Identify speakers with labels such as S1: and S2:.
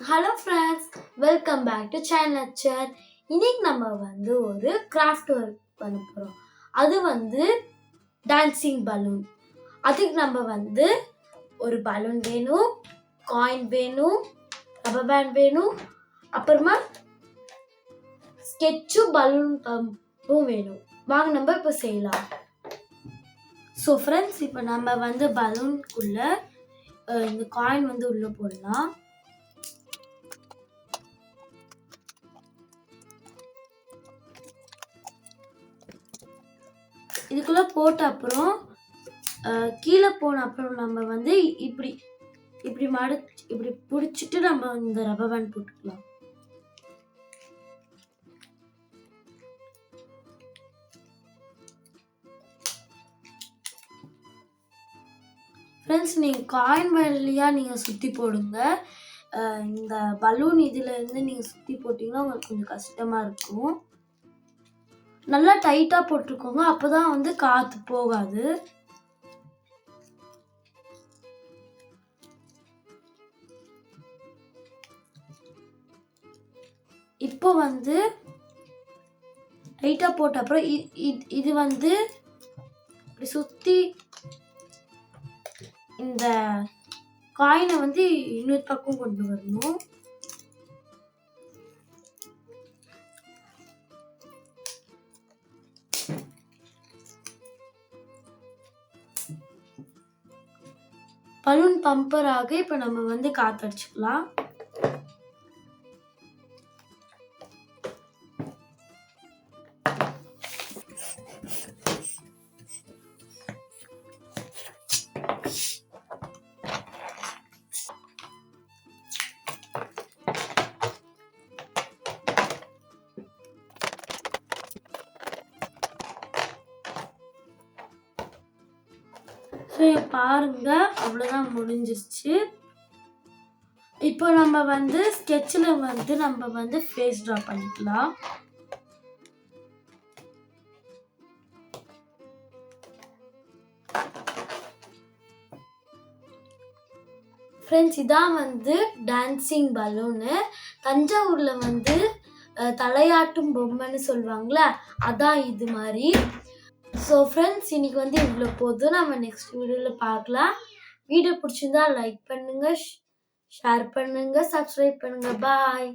S1: Hello friends, welcome back to channel. இன்னைக்கு நம்ம ஒரு கிராஃப்ட் ஒர்க் பண்ண போகிறோம். அது டான்சிங் பலூன். அதுக்கு நம்ம ஒரு பலூன் வேணும், காயின் வேணும், ரப்பர் பேண்ட் வேணும், அப்புறமா ஸ்கெட்சும் பலூன் பம்பும் வேணும். வாங்க நம்ம இப்போ செய்யலாம். ஸோ ஃப்ரெண்ட்ஸ், இப்போ நம்ம பலூனுக்குள்ள இந்த காயின் உள்ளே போடலாம். இதுக்குள்ள போட்ட அப்புறம் கீழே போன அப்புறம் நம்ம இப்படி இப்படி இப்படி பிடிச்சிட்டு நம்ம இந்த ரப்பர் பேண்ட் போட்டுக்கலாம். ஃப்ரெண்ட்ஸ், நீங்கள் காயின் வழியாக நீங்கள் சுற்றி போடுங்க. இந்த பலூன் இதில் இருந்து நீங்கள் சுற்றி போட்டிங்கன்னா உங்களுக்கு கொஞ்சம் கஷ்டமாக இருக்கும். நல்லா டைட்டாக போட்டுருக்கோங்க, அப்போ தான் காற்று போகாது. இப்போ டைட்டாக போட்ட அப்புறம் இது இப்படி சுற்றி இந்த காயினை இன்னொரு பக்கம் கொண்டு வரணும். பலூன் பம்பராக இப்போ நம்ம காத்தடிச்சுக்கலாம். பாருங்க, அவ்வளோதான் முடிஞ்சிருச்சு. இப்போ நம்ம ஸ்கெட்சில் நம்ம ஃபேஸ் ட்ரா பண்ணிக்கலாம். ஃப்ரெண்ட்ஸ், இதான் டான்சிங் பலூனு. தஞ்சாவூரில் தலையாட்டும் பொம்மைன்னு சொல்லுவாங்களே, அதான் இது மாதிரி. ஸோ ஃப்ரெண்ட்ஸ், இன்னைக்கு இவ்வளோ போதும். நம்ம நெக்ஸ்ட் வீடியோவில் பார்க்கலாம். வீடியோ பிடிச்சிருந்தா லைக் பண்ணுங்கள், ஷேர் பண்ணுங்கள், சப்ஸ்கிரைப் பண்ணுங்கள். பாய்.